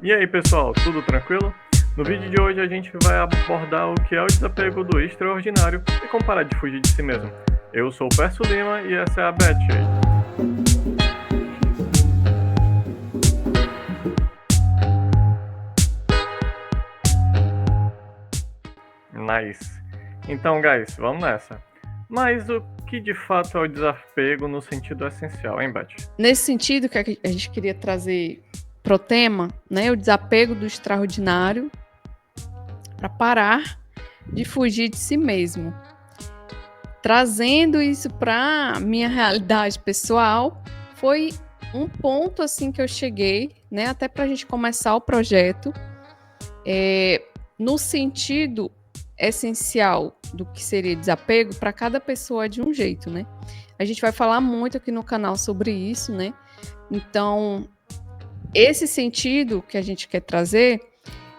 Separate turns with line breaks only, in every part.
E aí, pessoal, tudo tranquilo? No vídeo de hoje a gente vai abordar o que é o desapego do extraordinário e como parar de fugir de si mesmo. Eu sou o Perso Lima e essa é a Beth. Nice. Então, guys, vamos nessa. Mas o que de fato é o desapego no sentido essencial, hein, Beth?
Nesse sentido que a gente queria trazer pro tema, né, o desapego do extraordinário para parar de fugir de si mesmo. Trazendo isso para minha realidade pessoal, foi um ponto assim que eu cheguei, né, até para a gente começar o projeto, no sentido essencial do que seria desapego, para cada pessoa é de um jeito, né? A gente vai falar muito aqui no canal sobre isso, né? Então, esse sentido que a gente quer trazer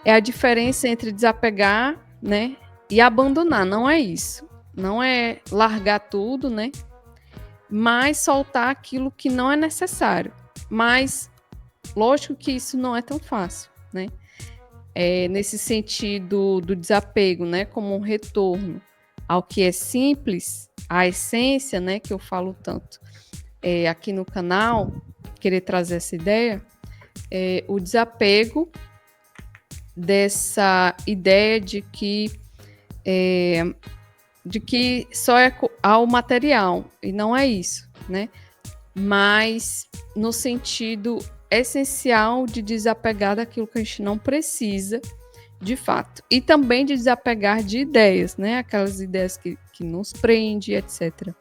é a diferença entre desapegar, né, e abandonar. Não é isso. Não é largar tudo, né? Mas soltar aquilo que não é necessário. Mas, lógico que isso não é tão fácil, né? Nesse sentido do desapego, né, como um retorno ao que é simples, à essência, né, que eu falo tanto aqui no canal, querer trazer essa ideia, o desapego dessa ideia de que só é ao material, e não é isso, né? Mas no sentido essencial de desapegar daquilo que a gente não precisa, de fato. E também de desapegar de ideias, né? Aquelas ideias que nos prendem, etc.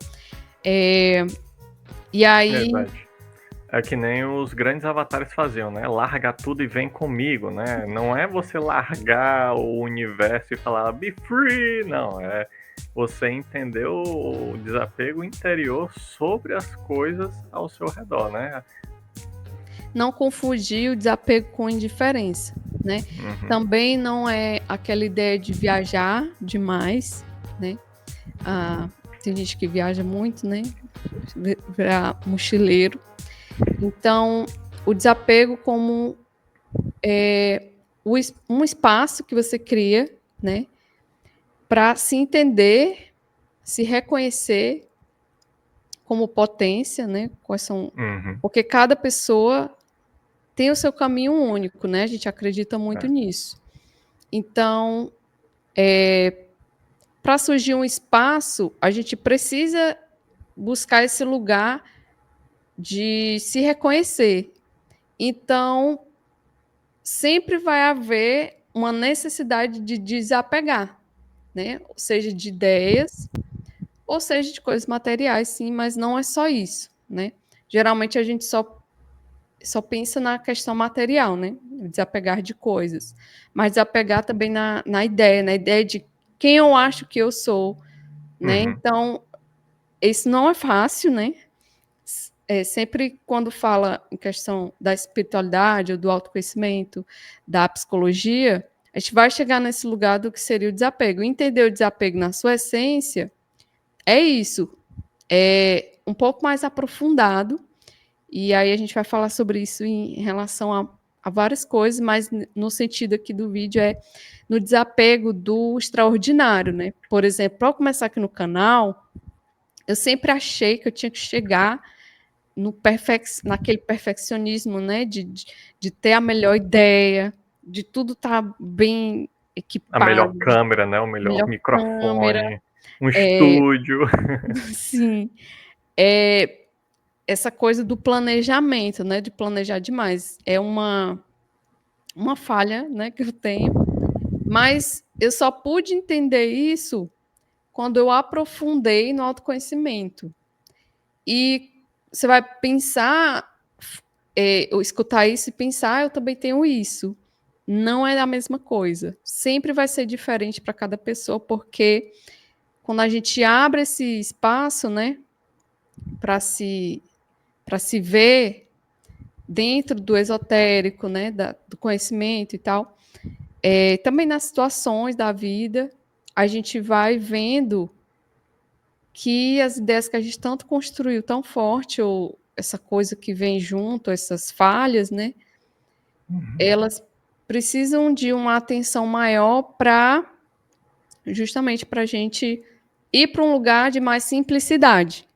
E aí...
Verdade. É que nem os grandes avatares faziam, né? Larga tudo e vem comigo, né? Não é você largar o universo e falar be free, não. É você entender o desapego interior sobre as coisas ao seu redor, né?
Não confundir o desapego com indiferença, né?
Uhum.
Também não é aquela ideia de viajar demais, né? Tem gente que viaja muito, né? Virar mochileiro. Então, o desapego como um espaço que você cria, né? Para se entender, se reconhecer como potência, né? Quais são... Porque cada pessoa tem o seu caminho único, né? A gente acredita muito nisso. Então, para surgir um espaço, a gente precisa buscar esse lugar de se reconhecer. Então, sempre vai haver uma necessidade de desapegar, né? Ou seja, de ideias, ou seja, de coisas materiais, sim, mas não é só isso, né? Geralmente a gente só pensa na questão material, né? Desapegar de coisas. Mas desapegar também na ideia de quem eu acho que eu sou, né? Então, isso não é fácil, né? Sempre quando fala em questão da espiritualidade, ou do autoconhecimento, da psicologia, a gente vai chegar nesse lugar do que seria o desapego. Entender o desapego na sua essência é isso. É um pouco mais aprofundado, e aí a gente vai falar sobre isso em relação a várias coisas, mas no sentido aqui do vídeo é no desapego do extraordinário, né? Por exemplo, para começar aqui no canal, eu sempre achei que eu tinha que chegar naquele perfeccionismo, né? De ter a melhor ideia, de tudo estar bem
A melhor
equipado,
câmera, né? O melhor
câmera,
microfone, um estúdio.
sim. Essa coisa do planejamento, né? De planejar demais. É uma falha, né, que eu tenho. Mas eu só pude entender isso quando eu aprofundei no autoconhecimento. E você vai pensar, ou escutar isso e pensar, eu também tenho isso. Não é a mesma coisa. Sempre vai ser diferente para cada pessoa, porque quando a gente abre esse espaço, né, para se ver dentro do esotérico, né, do conhecimento e tal, também nas situações da vida, a gente vai vendo que as ideias que a gente tanto construiu tão forte, ou essa coisa que vem junto, essas falhas, né, elas precisam de uma atenção maior para justamente para a gente ir para um lugar de mais simplicidade.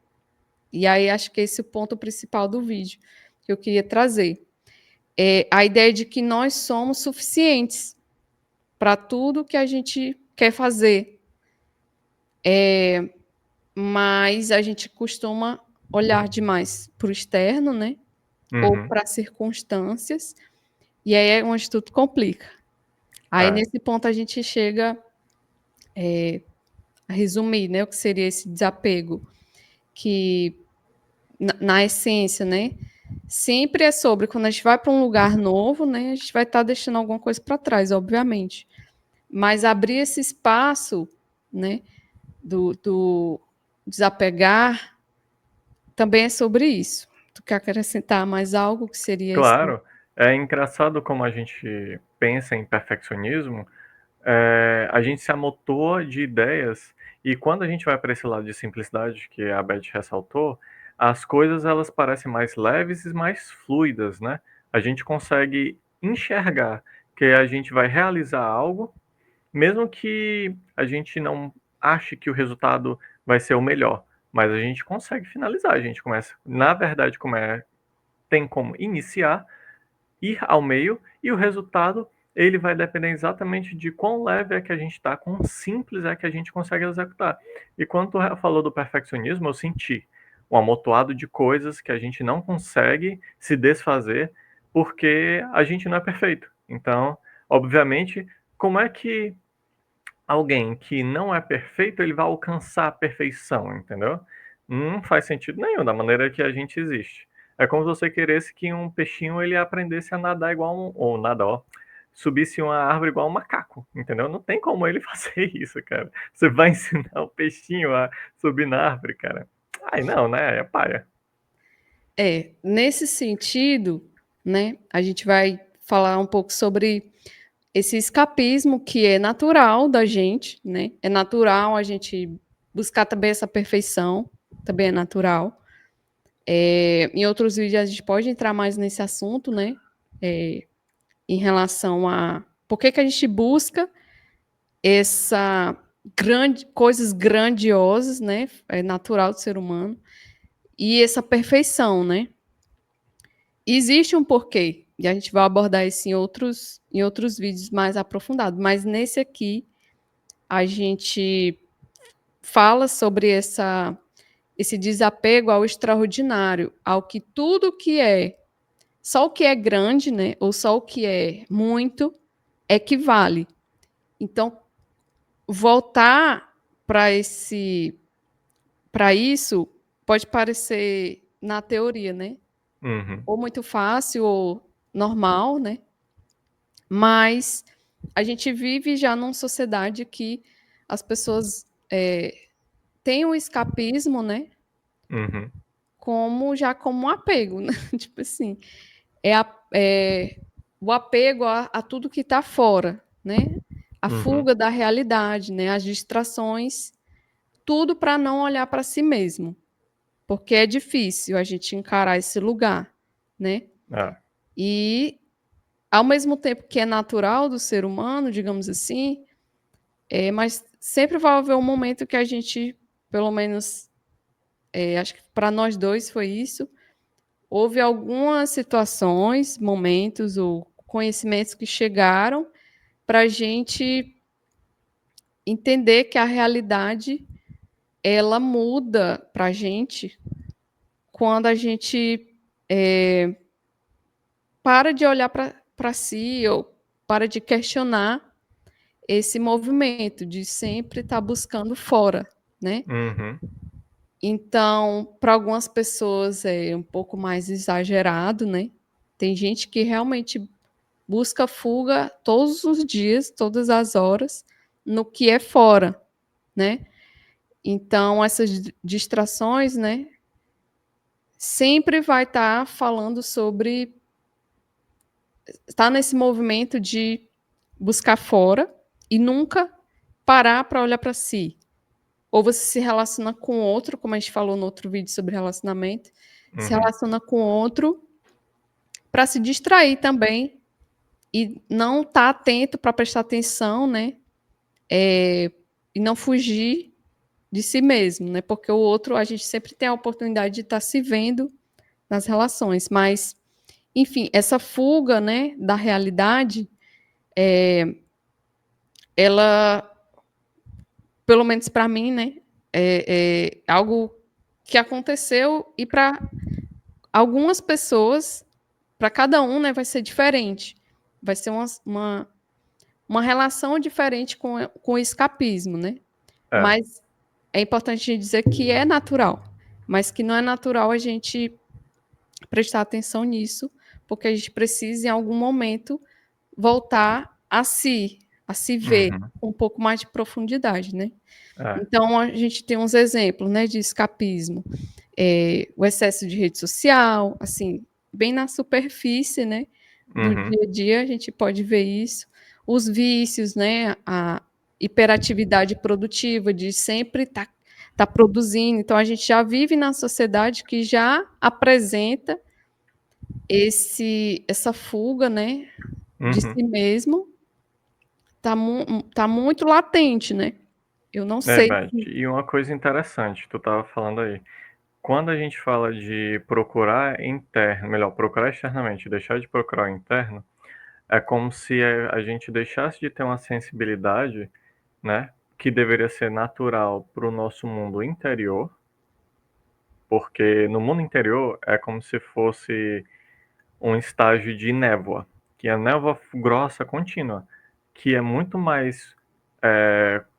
E aí acho que esse é o ponto principal do vídeo que eu queria trazer. É a ideia de que nós somos suficientes para tudo que a gente quer fazer. Mas a gente costuma olhar demais para o externo, né? Ou
Uhum.
para circunstâncias, e aí é onde tudo complica. Aí,
É,
nesse ponto, a gente chega a resumir, né, o que seria esse desapego, que, na essência, né, sempre é sobre, quando a gente vai para um lugar novo, né, a gente vai estar deixando alguma coisa para trás, obviamente. Mas abrir esse espaço, né, do desapegar, também é sobre isso. Tu quer acrescentar mais algo que seria esse?
claro. É engraçado como a gente pensa em perfeccionismo, a gente se amontoa de ideias e quando a gente vai para esse lado de simplicidade que a Beth ressaltou, as coisas elas parecem mais leves e mais fluidas, né? A gente consegue enxergar que a gente vai realizar algo, mesmo que a gente não ache que o resultado vai ser o melhor, mas a gente consegue finalizar, a gente começa, na verdade, tem como iniciar, ir ao meio e o resultado ele vai depender exatamente de quão leve é que a gente está, quão simples é que a gente consegue executar. E quando tu falou do perfeccionismo, eu senti um amontoado de coisas que a gente não consegue se desfazer porque a gente não é perfeito. Então, obviamente, como é que alguém que não é perfeito ele vai alcançar a perfeição, entendeu? Não faz sentido nenhum da maneira que a gente existe. É como se você queresse que um peixinho ele aprendesse a nadar igual ou nadar, ó, subisse uma árvore igual um macaco, entendeu? Não tem como ele fazer isso, cara. Você vai ensinar o peixinho a subir na árvore, cara? Ai, não, né? É paia.
Nesse sentido, né, a gente vai falar um pouco sobre esse escapismo que é natural da gente, né? É natural a gente buscar também essa perfeição, também é natural. Em outros vídeos a gente pode entrar mais nesse assunto, né? Em relação a por que a gente busca essa coisas grandiosas, né? É natural do ser humano e essa perfeição, né? Existe um porquê, e a gente vai abordar isso em outros vídeos mais aprofundados, mas nesse aqui a gente fala sobre esse desapego ao extraordinário, ao que tudo que é, só o que é grande, né, ou só o que é muito, equivale. Então, voltar para isso pode parecer na teoria, né,
Uhum,
ou muito fácil ou normal, né? Mas a gente vive já numa sociedade que as pessoas têm um escapismo, né?
uhum,
Como um apego, né? Tipo assim, é o apego a tudo que está fora, né? A
uhum,
fuga da realidade, né? As distrações, tudo para não olhar para si mesmo, porque é difícil a gente encarar esse lugar, né?
é,
E ao mesmo tempo que é natural do ser humano, digamos assim, mas sempre vai haver um momento que a gente, pelo menos, acho que para nós dois foi isso, houve algumas situações, momentos ou conhecimentos que chegaram para a gente entender que a realidade ela muda para a gente quando a gente para de olhar para si ou para de questionar esse movimento de sempre estar buscando fora, né?
uhum,
Então, para algumas pessoas é um pouco mais exagerado, né? Tem gente que realmente busca fuga todos os dias, todas as horas, no que é fora, né? Então, essas distrações, né? Sempre vai estar falando sobre. Está nesse movimento de buscar fora e nunca parar para olhar para si. Ou você se relaciona com outro, como a gente falou no outro vídeo sobre relacionamento, se
uhum.
relaciona com outro para se distrair também e não estar atento para prestar atenção, né? E não fugir de si mesmo, né? Porque o outro, a gente sempre tem a oportunidade de estar se vendo nas relações, mas, enfim, essa fuga, né, da realidade, ela, pelo menos para mim, né, é algo que aconteceu e para algumas pessoas, para cada um, né, vai ser diferente. Vai ser uma relação diferente com o escapismo, né?
É.
Mas é importante a gente dizer que é natural, mas que não é natural a gente prestar atenção nisso, porque a gente precisa, em algum momento, voltar a se ver
Uhum.
com um pouco mais de profundidade, né?
É.
Então, a gente tem uns exemplos, né, de escapismo. O excesso de rede social, assim, bem na superfície, né? No
Uhum.
dia a dia a gente pode ver isso. Os vícios, né? A hiperatividade produtiva de sempre tá produzindo. Então, a gente já vive na sociedade que já apresenta essa fuga, né? De
Uhum.
si mesmo. Tá muito latente, né? Eu não
É,
sei.
Beth, e uma coisa interessante, tu tava falando aí. Quando a gente fala de procurar interno, melhor, procurar externamente, deixar de procurar o interno, é como se a gente deixasse de ter uma sensibilidade, né, que deveria ser natural para o nosso mundo interior, porque no mundo interior é como se fosse um estágio de névoa, que é a névoa grossa contínua, que é muito mais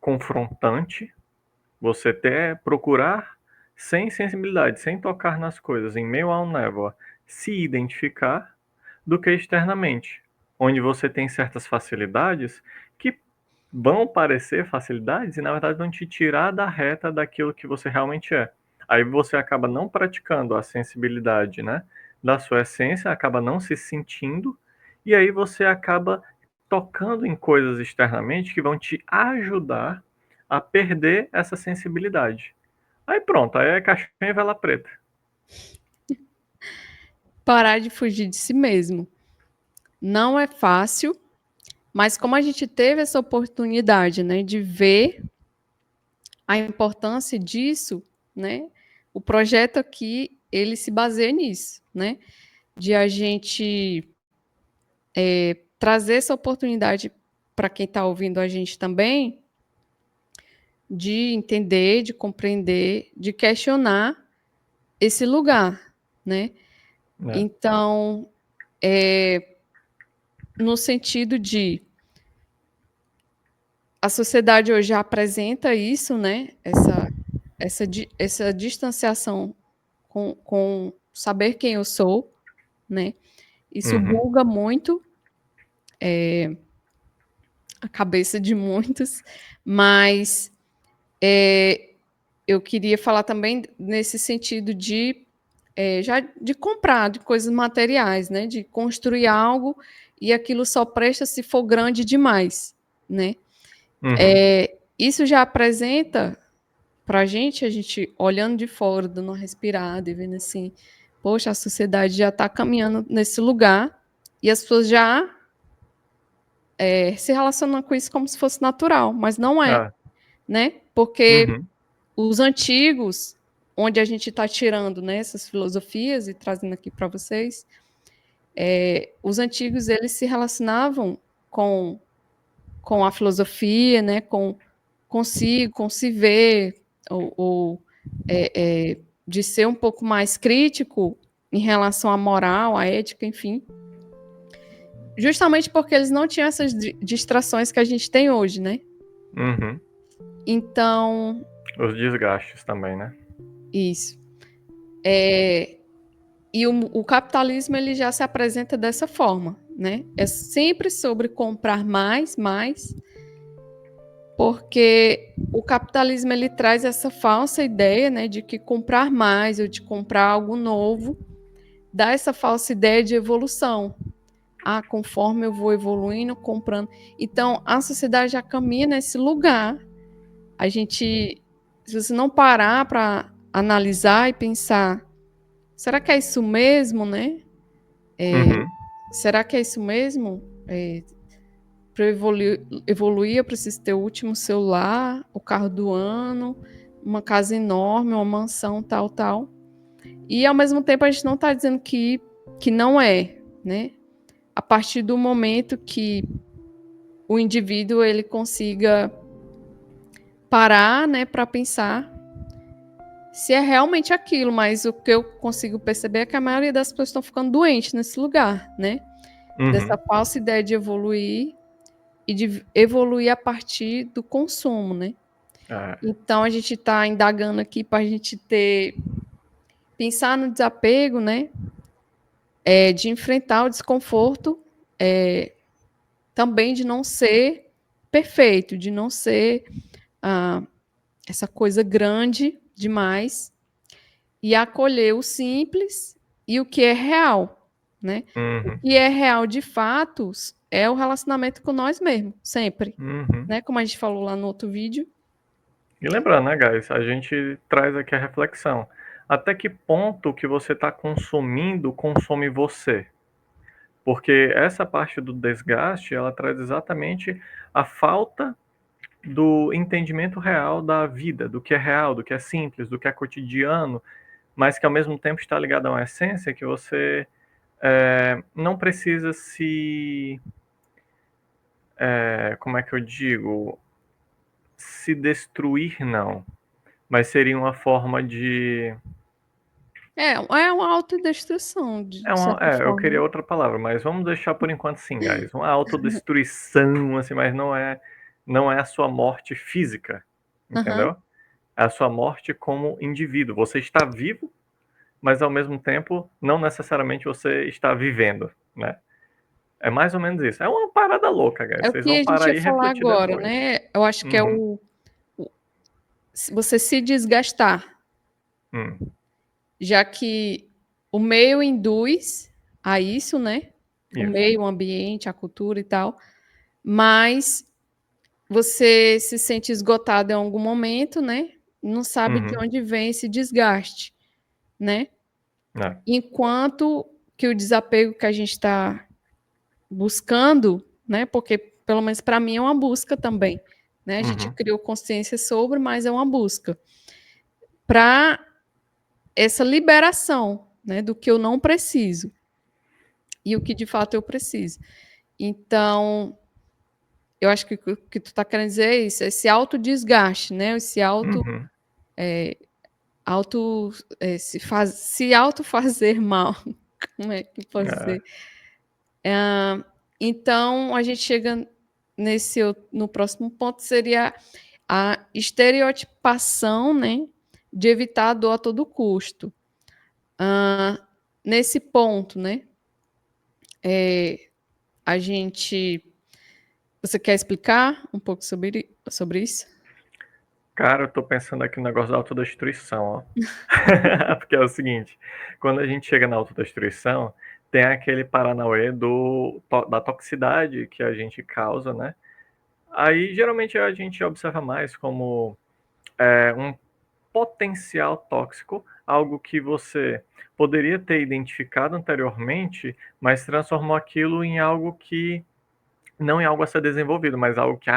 confrontante você procurar sem sensibilidade, sem tocar nas coisas, em meio a uma névoa, se identificar, do que externamente, onde você tem certas facilidades que vão parecer facilidades e na verdade vão te tirar da reta daquilo que você realmente é. Aí você acaba não praticando a sensibilidade, né, da sua essência, acaba não se sentindo e aí você acaba tocando em coisas externamente que vão te ajudar a perder essa sensibilidade. Aí pronto, aí é caixinha e vela preta.
Parar de fugir de si mesmo. Não é fácil, mas como a gente teve essa oportunidade, né, de ver a importância disso, né, o projeto aqui, ele se baseia nisso, né, de a gente trazer essa oportunidade para quem está ouvindo a gente também, de entender, de compreender, de questionar esse lugar, né?
Né?
Então, no sentido de a sociedade hoje já apresenta isso, né? Essa distanciação com saber quem eu sou, né? Isso
Uhum.
buga muito a cabeça de muitos, mas eu queria falar também nesse sentido de já de comprar de coisas materiais, né? De construir algo e aquilo só presta se for grande demais, né?
Uhum.
Isso já apresenta para a gente olhando de fora, dando uma respirada e vendo assim, poxa, a sociedade já está caminhando nesse lugar e as pessoas já se relacionam com isso como se fosse natural, mas não é,
É.
né? Porque
Uhum.
os antigos, onde a gente está tirando, né, essas filosofias e trazendo aqui para vocês, os antigos eles se relacionavam com, com a filosofia, né, com consigo, com se ver, ou de ser um pouco mais crítico em relação à moral, à ética, enfim. Justamente porque eles não tinham essas distrações que a gente tem hoje, né?
Uhum.
Então,
Os desgastes também, né?
isso. E o capitalismo ele já se apresenta dessa forma, né? É sempre sobre comprar mais, mais, porque o capitalismo ele traz essa falsa ideia, né, de que comprar mais ou de comprar algo novo dá essa falsa ideia de evolução. Ah, conforme eu vou evoluindo, comprando. Então, a sociedade já caminha nesse lugar. A gente, se você não parar para analisar e pensar, será que é isso mesmo, né?
Uhum.
Será que é isso mesmo? Para evoluir, eu preciso ter o último celular, o carro do ano, uma casa enorme, uma mansão, tal, tal. E, ao mesmo tempo, a gente não está dizendo que não é, né? A partir do momento que o indivíduo ele consiga parar, né, para pensar se é realmente aquilo, mas o que eu consigo perceber é que a maioria das pessoas estão ficando doentes nesse lugar, né? Dessa falsa ideia de evoluir e de evoluir a partir do consumo, né? Então a gente está indagando aqui para a gente pensar no desapego, né? De enfrentar o desconforto, também de não ser perfeito, de não ser essa coisa grande demais e acolher o simples e o que é real, né? O que é real de fato é o relacionamento com nós mesmos, sempre, né? Como a gente falou lá no outro vídeo.
E lembrando, né, guys, a gente traz aqui a reflexão. Até que ponto o que você está consumindo consome você? Porque essa parte do desgaste, ela traz exatamente a falta do entendimento real da vida, do que é real, do que é simples, do que é cotidiano, mas que ao mesmo tempo está ligado a uma essência que você não precisa se... como é que eu digo? Se destruir, não. Mas seria uma forma de...
É uma autodestruição, de certa
eu
forma.
queria outra palavra, mas vamos deixar por enquanto sim, guys. Uma autodestruição, assim, mas não é a sua morte física, entendeu? É a sua morte como indivíduo. Você está vivo, mas ao mesmo tempo, não necessariamente você está vivendo, né? É mais ou menos isso. É uma parada louca, guys.
É o
Vocês
que
vão
a gente
parar
ia
aí e
falar
refletir
agora,
depois.
né? Eu acho que é você se desgastar, já que o meio induz a isso, né? O meio, o ambiente, a cultura e tal, mas você se sente esgotado em algum momento, né? Não sabe de onde vem esse desgaste, né? Enquanto que o desapego que a gente está buscando, né? Porque pelo menos para mim é uma busca também, né? A gente criou consciência sobre, mas é uma busca para essa liberação, né? Do que eu não preciso e o que de fato eu preciso. Então, eu acho que o que tu está querendo dizer é isso, esse autodesgaste, né? Esse se autofazer mal. Como é que pode ser? Então, a gente chega no próximo ponto, seria a estereotipação, né? De evitar a dor a todo custo. Nesse ponto, né? A gente... Você quer explicar um pouco sobre isso?
Cara, eu tô pensando aqui no negócio da autodestruição, ó. Porque é o seguinte, quando a gente chega na autodestruição, tem aquele paranauê da toxicidade que a gente causa, né? Aí, geralmente, a gente observa mais como um potencial tóxico, algo que você poderia ter identificado anteriormente, mas transformou aquilo em algo que não em algo a ser desenvolvido, mas algo que,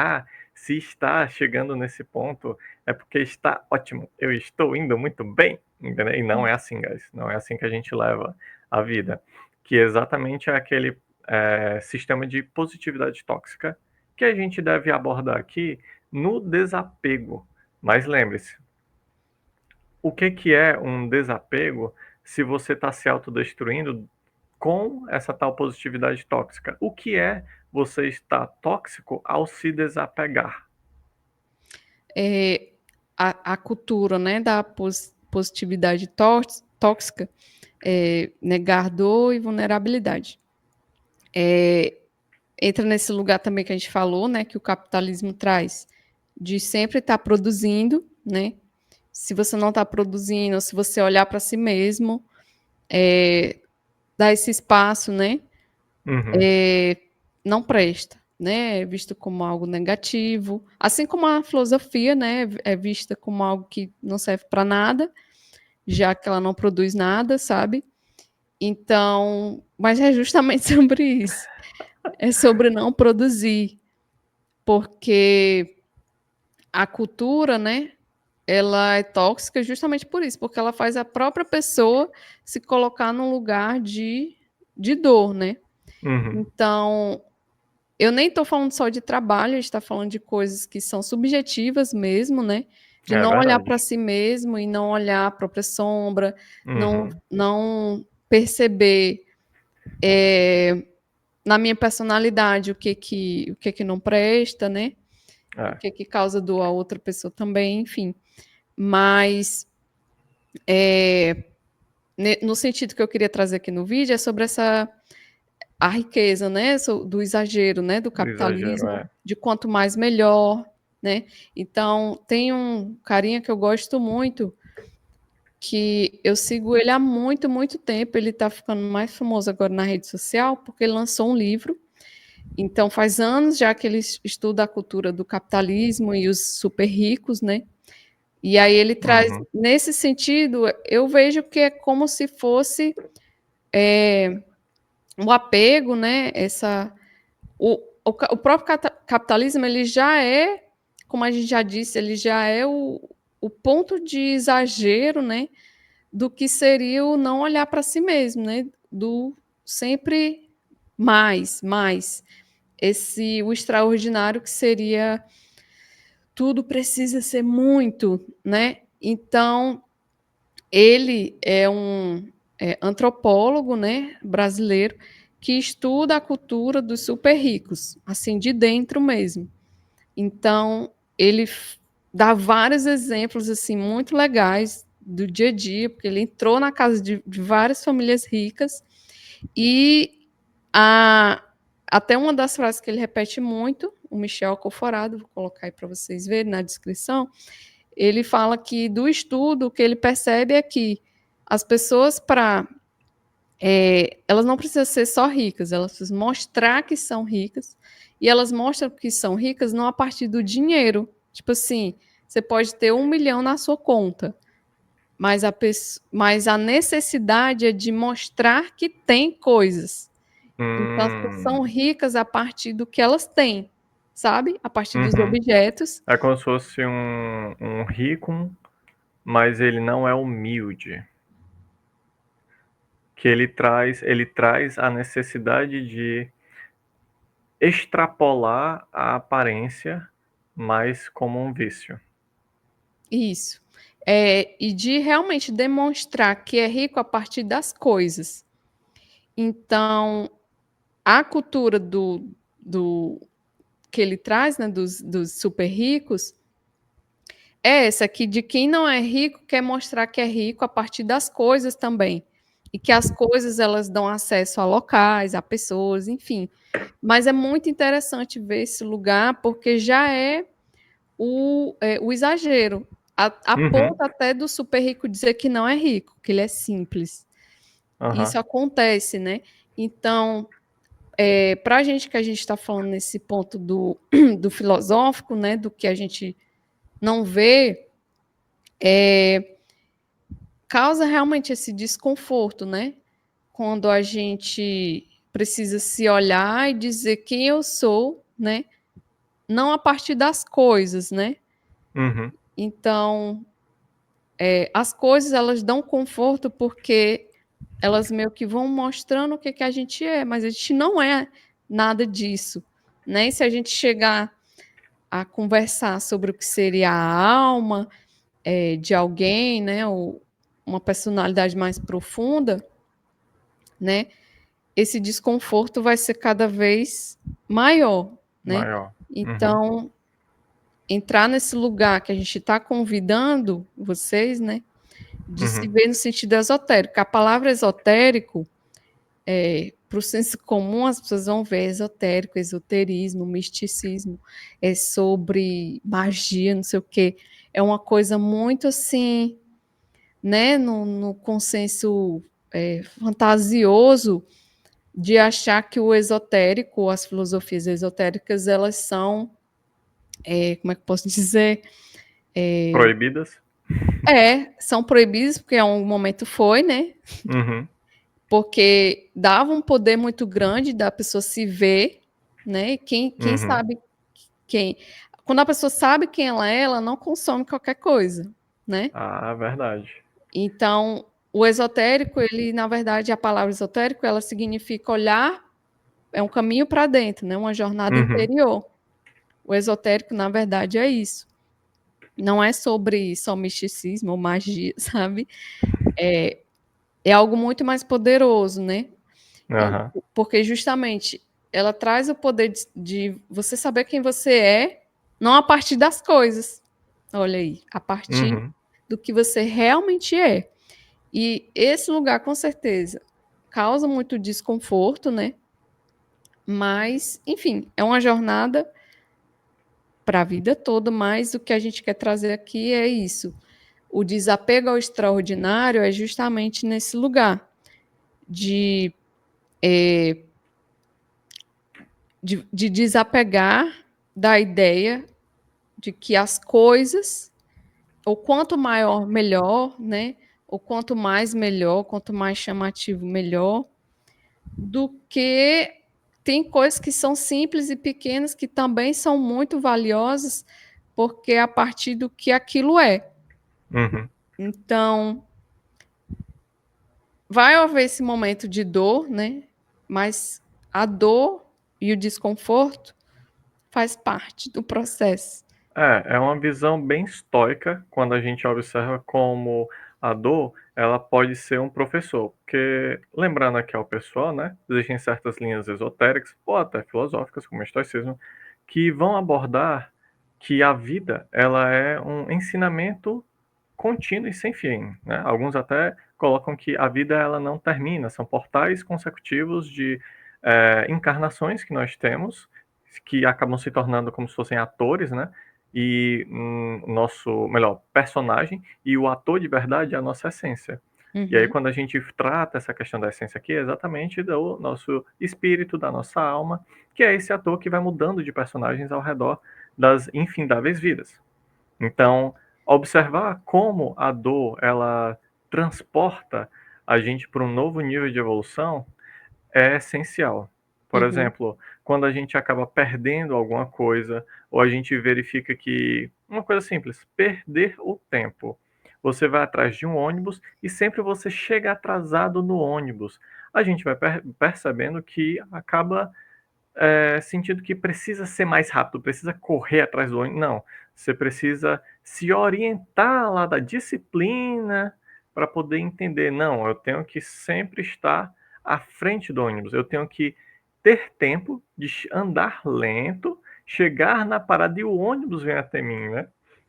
se está chegando nesse ponto, é porque está ótimo, eu estou indo muito bem, entendeu? E não é assim, guys, não é assim que a gente leva a vida, que exatamente é aquele sistema de positividade tóxica que a gente deve abordar aqui no desapego. Mas lembre-se, o que é um desapego se você está se autodestruindo com essa tal positividade tóxica? O que é você estar tóxico ao se desapegar?
A cultura, né, da positividade tóxica, negar dor e vulnerabilidade. Entra nesse lugar também que a gente falou, né, que o capitalismo traz, de sempre estar produzindo, né? Se você não está produzindo, se você olhar para si mesmo, dar esse espaço, né? Não presta, né? É visto como algo negativo, assim como a filosofia, né? É vista como algo que não serve para nada, já que ela não produz nada, sabe? Então, mas é justamente sobre isso. É sobre não produzir, porque a cultura, né, ela é tóxica justamente por isso, porque ela faz a própria pessoa se colocar num lugar de dor, né?
Uhum.
Então, eu nem estou falando só de trabalho, a gente está falando de coisas que são subjetivas mesmo, né? De
É
não olhar
verdade.
para si mesmo e não olhar a própria sombra,
Uhum.
não perceber na minha personalidade o que não presta, né? O
É.
que causa dor a outra pessoa também, enfim. Mas no sentido que eu queria trazer aqui no vídeo é sobre essa a riqueza, né, do exagero, né, do
Do exagero,
capitalismo,
é.
de quanto mais melhor, né? Então, tem um carinha que eu gosto muito, que eu sigo ele há muito, muito tempo. Ele está ficando mais famoso agora na rede social, porque ele lançou um livro. Então, faz anos já que ele estuda a cultura do capitalismo e os super ricos, né? E aí ele traz,
Uhum.
nesse sentido, eu vejo que é como se fosse o apego, né? O próprio capitalismo, ele já é, como a gente já disse, ele já é o ponto de exagero, né? Do que seria o não olhar para si mesmo, né? Do sempre mais, mais. O extraordinário que seria tudo precisa ser muito, né? Então, ele é um antropólogo, né, brasileiro, que estuda a cultura dos super ricos, assim, de dentro mesmo. Então, ele dá vários exemplos, assim, muito legais do dia a dia, porque ele entrou na casa de várias famílias ricas e a, até uma das frases que ele repete muito, o Michel Alcoforado, vou colocar aí para vocês verem na descrição, ele fala que do estudo o que ele percebe é que as pessoas elas não precisam ser só ricas, elas precisam mostrar que são ricas, e elas mostram que são ricas não a partir do dinheiro. Tipo assim, você pode ter 1 milhão na sua conta, mas a necessidade é de mostrar que tem coisas. Então, as pessoas são
Hum.
ricas a partir do que elas têm, sabe? A partir dos
Uhum.
objetos.
É como se fosse um rico, mas ele não é humilde. Que ele traz a necessidade de extrapolar a aparência, mas como um vício.
Isso. E de realmente demonstrar que é rico a partir das coisas. Então, a cultura do que ele traz, né, dos super ricos, é essa que de quem não é rico quer mostrar que é rico a partir das coisas também. E que as coisas elas dão acesso a locais, a pessoas, enfim. Mas é muito interessante ver esse lugar, porque já é o exagero. A
Uhum.
ponto até do super rico dizer que não é rico, que ele é simples.
Aham.
Isso acontece, né? Então, para a gente que a gente está falando nesse ponto do filosófico, né? Do que a gente não vê, causa realmente esse desconforto, né? Quando a gente precisa se olhar e dizer quem eu sou, né? Não a partir das coisas, né?
Uhum.
Então, as coisas elas dão conforto porque elas meio que vão mostrando o que, que a gente é, mas a gente não é nada disso, né? E se a gente chegar a conversar sobre o que seria a alma de alguém, né? Ou uma personalidade mais profunda, né? Esse desconforto vai ser cada vez maior, né?
Maior. Uhum.
Então, entrar nesse lugar que a gente está convidando vocês, né? De se
Uhum.
ver no sentido esotérico. A palavra esotérico, para o senso comum, as pessoas vão ver esotérico, esoterismo, misticismo, é sobre magia, não sei o quê. É uma coisa muito assim, né, no consenso fantasioso de achar que o esotérico, as filosofias esotéricas, elas são, como é que eu posso dizer?
Proibidas?
São proibidas, porque em algum momento foi, né?
Uhum.
porque dava um poder muito grande da pessoa se ver, né? Quem sabe quem. Quando a pessoa sabe quem ela não consome qualquer coisa, né?
Ah, verdade.
Então, o esotérico, ele, na verdade, a palavra esotérico, ela significa olhar, é um caminho para dentro, né? Uma jornada
Uhum.
interior. O esotérico, na verdade, é isso. Não é sobre só misticismo ou magia, sabe? É algo muito mais poderoso, né?
Aham.
Porque justamente ela traz o poder de você saber quem você é, não a partir das coisas. Olha aí, a partir
Uhum.
do que você realmente é. E esse lugar, com certeza, causa muito desconforto, né? Mas, enfim, é uma jornada para a vida toda, mas o que a gente quer trazer aqui é isso. O desapego ao extraordinário é justamente nesse lugar de, é, de desapegar da ideia de que as coisas, ou quanto maior, melhor, né? Ou quanto mais melhor, quanto mais chamativo, melhor, do que tem coisas que são simples e pequenas que também são muito valiosas, porque é a partir do que aquilo é.
Uhum.
Então, vai haver esse momento de dor, né? Mas a dor e o desconforto faz parte do processo.
É uma visão bem estoica quando a gente observa como a dor, ela pode ser um professor. Porque, lembrando aqui ao pessoal, né, existem certas linhas esotéricas, ou até filosóficas, como o estoicismo, que vão abordar que a vida, ela é um ensinamento contínuo e sem fim, né? Alguns até colocam que a vida, ela não termina, são portais consecutivos de encarnações que nós temos, que acabam se tornando como se fossem atores, né? E nosso, melhor, personagem, e o ator de verdade é a nossa essência. E aí,
Uhum,
quando a gente trata essa questão da essência aqui, é exatamente do nosso espírito, da nossa alma, que é esse ator que vai mudando de personagens ao redor das infindáveis vidas. Então, observar como a dor ela transporta a gente para um novo nível de evolução é essencial. Por
uhum,
exemplo, quando a gente acaba perdendo alguma coisa, ou a gente verifica que uma coisa simples, perder o tempo. Você vai atrás de um ônibus e sempre você chega atrasado no ônibus. A gente vai percebendo que acaba sentindo que precisa ser mais rápido, precisa correr atrás do ônibus. Não, você precisa se orientar lá da disciplina para poder entender. Não, eu tenho que sempre estar à frente do ônibus. Eu tenho que ter tempo de andar lento, chegar na parada e o ônibus vem até mim, né?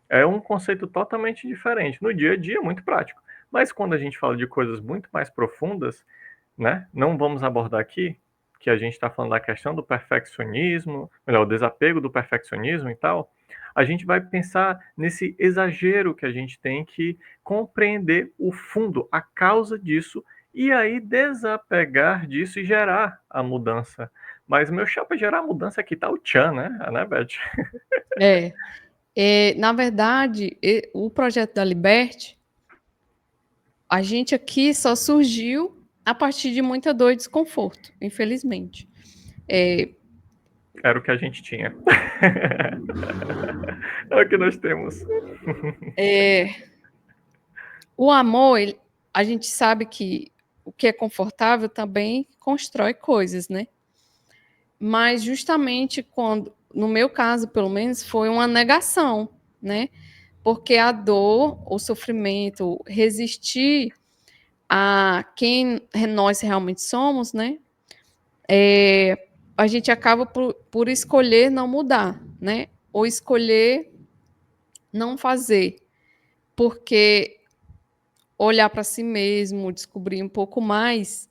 É um conceito totalmente diferente. No dia a dia é muito prático. Mas quando a gente fala de coisas muito mais profundas, né? Não vamos abordar aqui que a gente está falando da questão do perfeccionismo, melhor, o desapego do perfeccionismo e tal. A gente vai pensar nesse exagero que a gente tem que compreender o fundo, a causa disso, e aí desapegar disso e gerar a mudança. Mas o meu chapa gerar a mudança aqui tá o Chan, né, Beth?
é. Na verdade, o projeto da Liberte, a gente aqui só surgiu a partir de muita dor e desconforto, infelizmente. É,
Era o que a gente tinha. É o que nós temos.
é, o amor, a gente sabe que o que é confortável também constrói coisas, né? Mas justamente quando, no meu caso, pelo menos, foi uma negação, né? Porque a dor, o sofrimento, resistir a quem nós realmente somos, né? A gente acaba por escolher não mudar, né? Ou escolher não fazer, porque olhar para si mesmo, descobrir um pouco mais,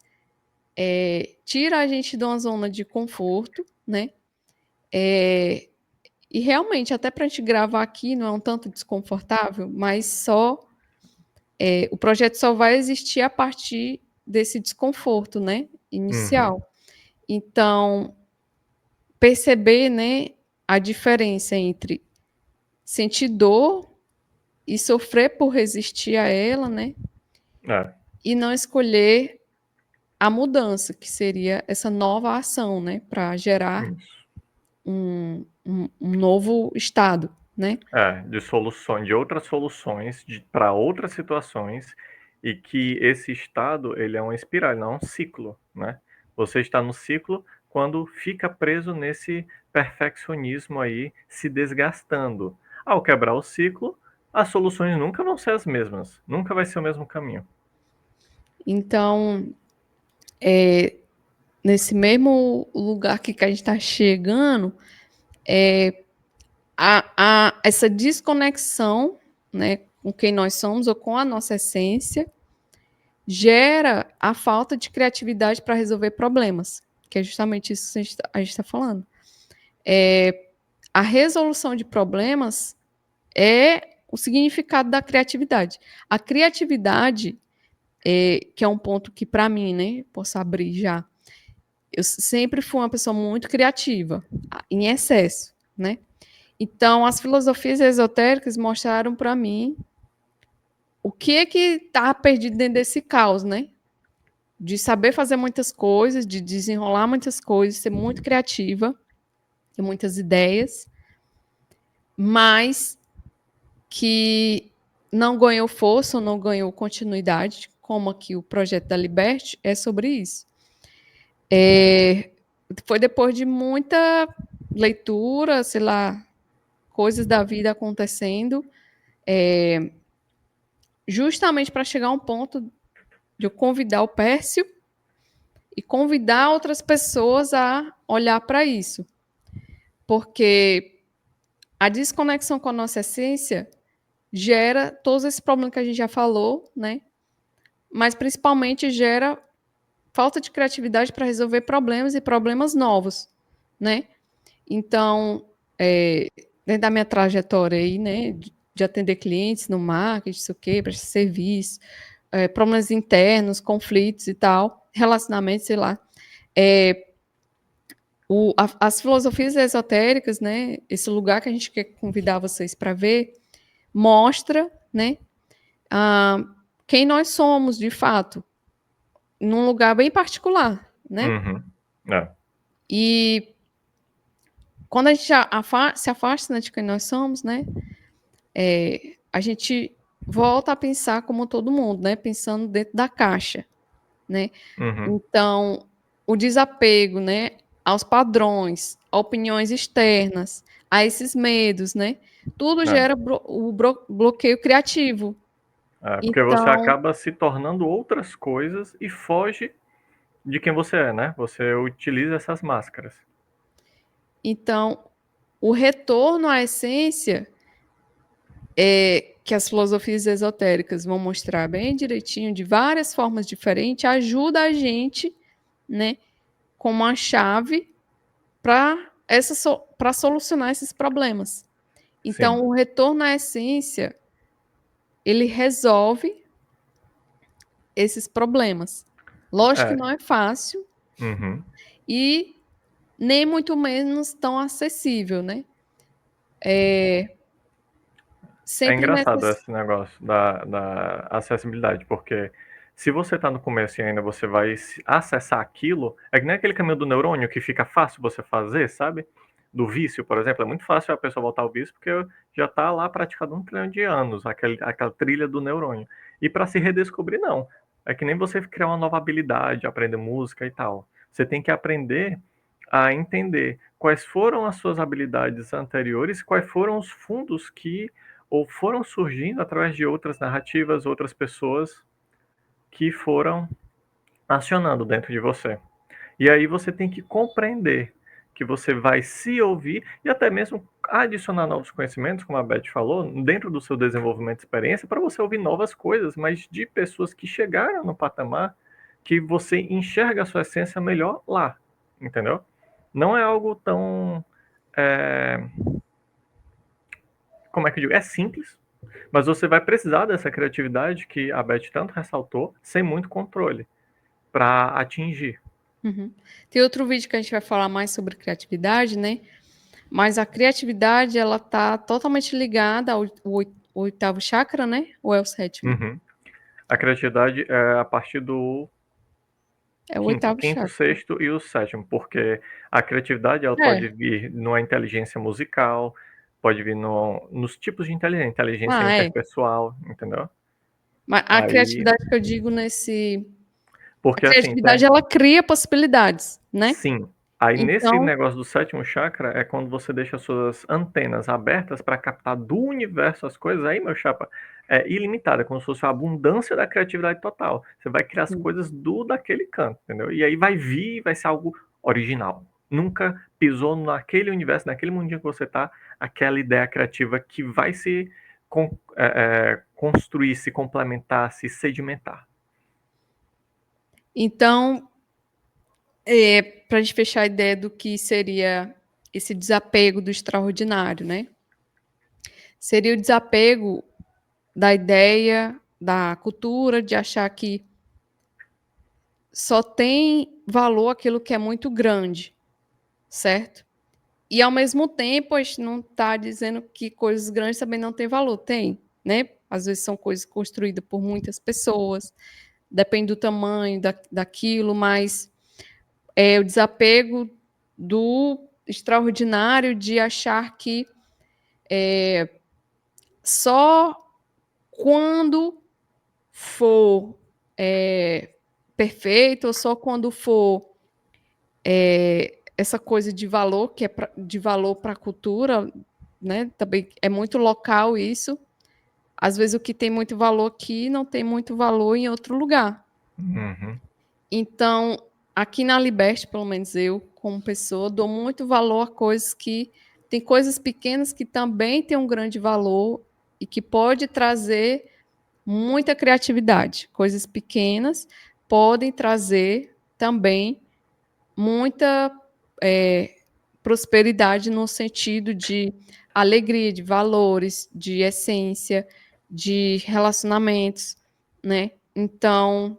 tira a gente de uma zona de conforto, né? E realmente, até para a gente gravar aqui, não é um tanto desconfortável, mas o projeto só vai existir a partir desse desconforto, né?
Uhum.
Inicial. Então, perceber, né, a diferença entre sentir dor e sofrer por resistir a ela, né?
É.
E não escolher a mudança, que seria essa nova ação, né, para gerar
Isso.
um novo estado, né?
De soluções, de outras soluções para outras situações, e que esse estado ele é uma espiral, não é um ciclo, né? Você está no ciclo quando fica preso nesse perfeccionismo aí, se desgastando. Ao quebrar o ciclo, as soluções nunca vão ser as mesmas, nunca vai ser o mesmo caminho.
Então, nesse mesmo lugar que a gente está chegando, essa desconexão, né, com quem nós somos ou com a nossa essência, gera a falta de criatividade para resolver problemas, que é justamente isso que a gente está falando. A resolução de problemas é o significado da criatividade. A criatividade, que é um ponto que, para mim, né, posso abrir já, eu sempre fui uma pessoa muito criativa, em excesso, né? Então, as filosofias esotéricas mostraram para mim o que é que está perdido dentro desse caos, né? De saber fazer muitas coisas, de desenrolar muitas coisas, ser muito criativa, ter muitas ideias, mas que não ganhou força ou não ganhou continuidade, como aqui o projeto da Liberty é sobre isso. Foi depois de muita leitura, sei lá, coisas da vida acontecendo, justamente para chegar a um ponto de eu convidar o Pércio e convidar outras pessoas a olhar para isso. Porque a desconexão com a nossa essência gera todos esses problemas que a gente já falou, né? Mas principalmente gera falta de criatividade para resolver problemas e problemas novos, né? Então, dentro da minha trajetória aí, né, de atender clientes no marketing, isso o quê, prestar serviço, problemas internos, conflitos e tal, relacionamentos, sei lá. As filosofias esotéricas, né, esse lugar que a gente quer convidar vocês para ver, mostra, né, quem nós somos de fato, num lugar bem particular, né?
Uhum. É.
E quando a gente se afasta, né, de quem nós somos, né, a gente volta a pensar como todo mundo, né, pensando dentro da caixa, né?
Uhum.
Então, o desapego, né, aos padrões, a opiniões externas, a esses medos, né? Tudo
É.
gera bloqueio criativo.
Porque você
Então,
acaba se tornando outras coisas e foge de quem você é, né? Você utiliza essas máscaras.
então, o retorno à essência que as filosofias esotéricas vão mostrar bem direitinho, de várias formas diferentes, ajuda a gente, né, com uma chave para solucionar esses problemas.
Sim.
Então, o retorno à essência, ele resolve esses problemas. Lógico que
É.
não é fácil
Uhum.
e nem muito menos tão acessível, né?
É
Sempre
engraçado
nessas.
esse negócio da acessibilidade, porque se você está no começo e ainda você vai acessar aquilo, é que nem aquele caminho do neurônio que fica fácil você fazer, sabe? Do vício, por exemplo, é muito fácil a pessoa voltar ao vício porque já está lá praticando 1 trilhão de anos, aquela trilha do neurônio. E para se redescobrir, não. É que nem você criar uma nova habilidade, aprender música e tal. Você tem que aprender a entender quais foram as suas habilidades anteriores, quais foram os fundos que ou foram surgindo através de outras narrativas, outras pessoas que foram acionando dentro de você. E aí você tem que compreender que você vai se ouvir e até mesmo adicionar novos conhecimentos, como a Beth falou, dentro do seu desenvolvimento de experiência, para você ouvir novas coisas, mas de pessoas que chegaram no patamar que você enxerga a sua essência melhor lá, entendeu? Não é algo tão. É, como é que eu digo? É simples, mas você vai precisar dessa criatividade que a Beth tanto ressaltou, sem muito controle, para atingir.
Uhum. Tem outro vídeo que a gente vai falar mais sobre criatividade, né? Mas a criatividade, ela tá totalmente ligada ao oitavo chakra, né? Ou é o sétimo?
Uhum. A criatividade é a partir do
É o
Quinto,
oitavo
quinto,
chakra.
sexto e o sétimo, porque a criatividade ela
É.
pode vir numa inteligência musical, pode vir nos tipos de inteligência
Ah, é.
interpessoal, entendeu?
Mas a
Aí,
criatividade que eu digo nesse. A
porque assim,
criatividade, ela cria possibilidades, né?
sim. Aí nesse
Então,
negócio do sétimo chakra é quando você deixa as suas antenas abertas para captar do universo as coisas. Aí, meu chapa, é ilimitada, é como se fosse a abundância da criatividade total. Você vai criar as
sim.
coisas do daquele canto, entendeu? E aí vai vir, vai ser algo original. Nunca pisou naquele universo, naquele mundinho que você tá, aquela ideia criativa que vai se construir, se complementar, se sedimentar.
Então, para a gente fechar a ideia do que seria esse desapego do extraordinário, né? Seria o desapego da ideia, da cultura, de achar que só tem valor aquilo que é muito grande, certo? E ao mesmo tempo, a gente não está dizendo que coisas grandes também não têm valor. Tem, né? Às vezes são coisas construídas por muitas pessoas, depende do tamanho daquilo, mas é o desapego do extraordinário de achar que só quando for perfeito, ou só quando for essa coisa de valor, que é de valor para a cultura, né? Também é muito local isso. Às vezes o que tem muito valor aqui não tem muito valor em outro lugar.
Uhum.
Então, aqui na Liberty, pelo menos eu, como pessoa, dou muito valor a coisas que tem coisas pequenas que também têm um grande valor e que pode trazer muita criatividade. Coisas pequenas podem trazer também muita prosperidade no sentido de alegria, de valores, de essência, de relacionamentos, né? Então,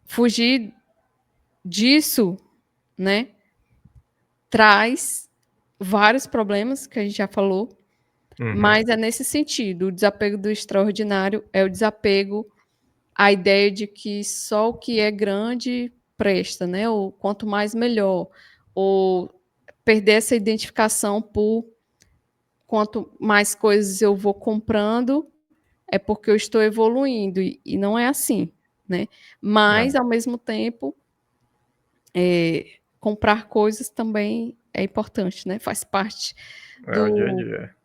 fugir disso, né, traz vários problemas que a gente já falou,
Uhum.
mas é nesse sentido, o desapego do extraordinário é o desapego à ideia de que só o que é grande presta, né? Ou quanto mais melhor, ou perder essa identificação por quanto mais coisas eu vou comprando, é porque eu estou evoluindo, e não é assim, né? Mas,
É,
ao mesmo tempo, comprar coisas também é importante, né?
é o dia a
Do,
dia.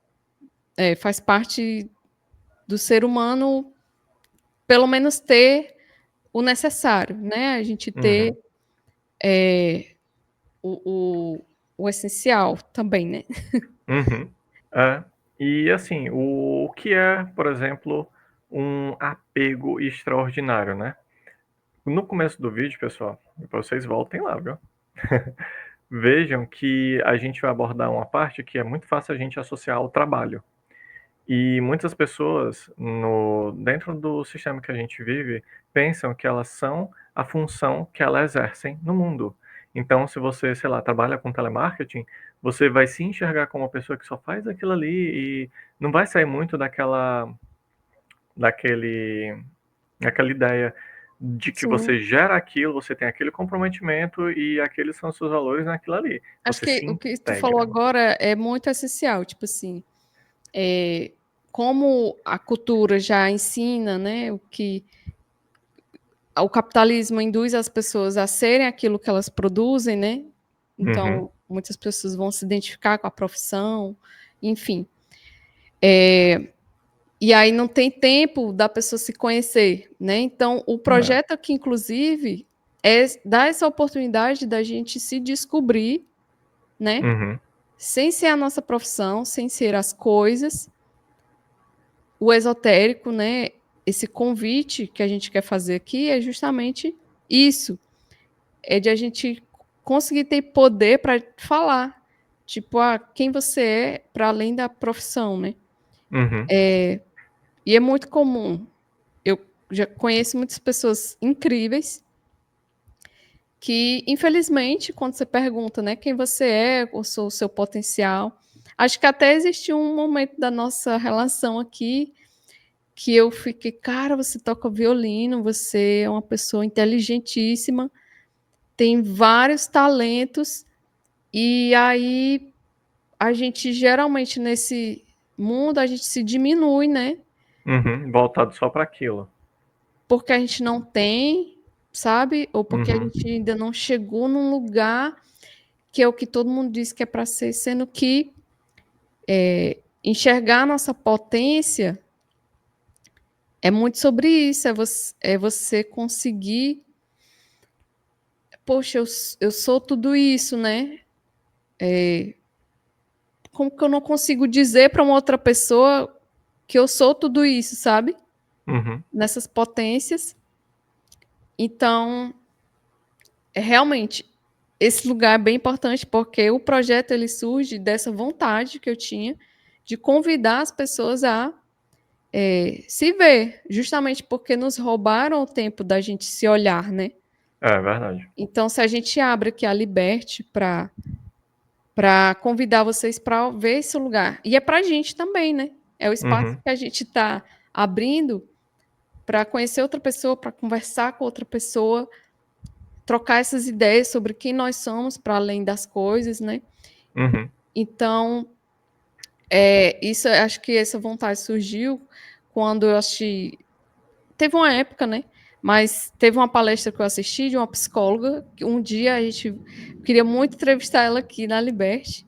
faz parte do ser humano, pelo menos ter o necessário, né? A gente ter
Uhum.
o, o, o essencial também, né?
Uhum. É. E assim, o que é, por exemplo, um apego extraordinário, né? No começo do vídeo, pessoal, vocês voltem lá, viu? Vejam que a gente vai abordar uma parte que é muito fácil a gente associar ao trabalho. E muitas pessoas, dentro do sistema que a gente vive, pensam que elas são a função que elas exercem no mundo. Então, se você, sei lá, trabalha com telemarketing, você vai se enxergar como uma pessoa que só faz aquilo ali e não vai sair muito daquele, daquela ideia de que
Sim.
você gera aquilo, você tem aquele comprometimento e aqueles são os seus valores naquilo ali.
Acho
Você
que
se
o que tu falou
integra.
agora é muito essencial, tipo assim, como a cultura já ensina, né, o capitalismo induz as pessoas a serem aquilo que elas produzem, né?
Uhum,
Então, muitas pessoas vão se identificar com a profissão, enfim. E aí não tem tempo da pessoa se conhecer, né? Então, o
é,
projeto aqui, inclusive, é dar essa oportunidade da gente se descobrir, né?
uhum,
Sem ser a nossa profissão, sem ser as coisas, o esotérico, né? Esse convite que a gente quer fazer aqui é justamente isso, é de a gente conseguir ter poder para falar, tipo, quem você é para além da profissão, né?
uhum,
E é muito comum. Eu já conheço muitas pessoas incríveis que, infelizmente, quando você pergunta, né, quem você é, o seu potencial, acho que até existe um momento da nossa relação aqui que eu fiquei, cara, você toca violino, você é uma pessoa inteligentíssima, tem vários talentos, e aí a gente geralmente nesse mundo a gente se diminui, né?
Uhum, voltado só para aquilo.
Porque a gente não tem, sabe? Ou porque a
Uhum,
gente ainda não chegou num lugar que é o que todo mundo diz que é para ser, sendo que enxergar a nossa potência é muito sobre isso, é você conseguir, poxa, eu sou tudo isso, né? Como que eu não consigo dizer para uma outra pessoa que eu sou tudo isso, sabe?
uhum,
Nessas potências. Então, realmente, esse lugar é bem importante porque o projeto ele surge dessa vontade que eu tinha de convidar as pessoas a se ver, justamente porque nos roubaram o tempo da gente se olhar, né?
é verdade.
Então, se a gente abre aqui a Liberte para convidar vocês para ver esse lugar, e é para a gente também, né? É o espaço
Uhum,
que a gente está abrindo para conhecer outra pessoa, para conversar com outra pessoa, trocar essas ideias sobre quem nós somos para além das coisas, né?
uhum,
Então, isso, acho que essa vontade surgiu quando eu achei. Teve uma época, né? Mas teve uma palestra que eu assisti de uma psicóloga, que um dia a gente queria muito entrevistar ela aqui na Liberte,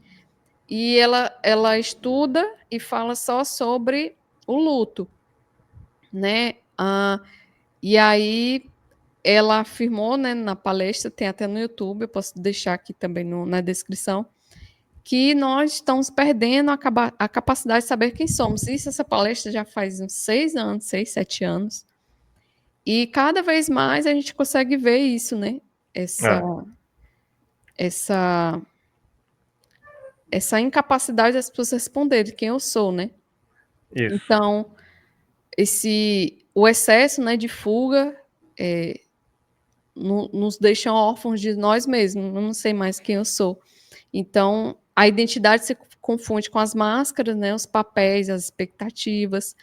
e ela estuda e fala só sobre o luto, né? E aí ela afirmou, né, na palestra, tem até no YouTube, eu posso deixar aqui também na descrição, que nós estamos perdendo a capacidade de saber quem somos. Isso, essa palestra já faz uns 6 anos, 6, 7 anos. E cada vez mais a gente consegue ver isso, né? Essa,
é,
essa, essa incapacidade das pessoas responderem quem eu sou, né?
isso.
Então, o excesso, né, de fuga nos deixa órfãos de nós mesmos. Eu não sei mais quem eu sou. Então, a identidade se confunde com as máscaras, né, os papéis, as expectativas.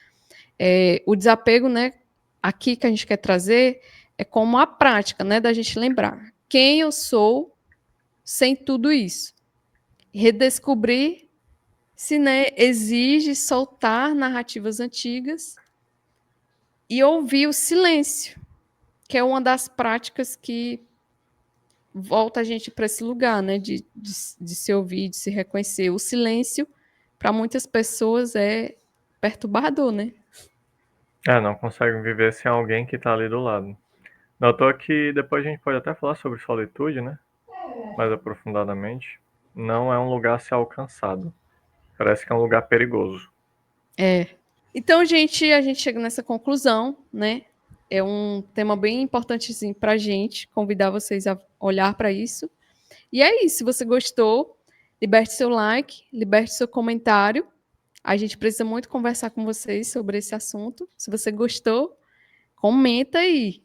O desapego, né, aqui que a gente quer trazer é como a prática, né, da gente lembrar quem eu sou sem tudo isso. Redescobrir se, né, exige soltar narrativas antigas e ouvir o silêncio, que é uma das práticas que volta a gente para esse lugar, né, de se ouvir, de se reconhecer. O silêncio, para muitas pessoas, é perturbador, né?
É, não consegue viver sem alguém que tá ali do lado. Notou que depois a gente pode até falar sobre solitude, né? Mais aprofundadamente. Não é um lugar a ser alcançado. Parece que é um lugar perigoso.
É. Então, gente, a gente chega nessa conclusão, né? É um tema bem importantezinho para a gente, convidar vocês a olhar para isso. E é isso, se você gostou, liberte seu like, liberte seu comentário. A gente precisa muito conversar com vocês sobre esse assunto. Se você gostou, comenta aí.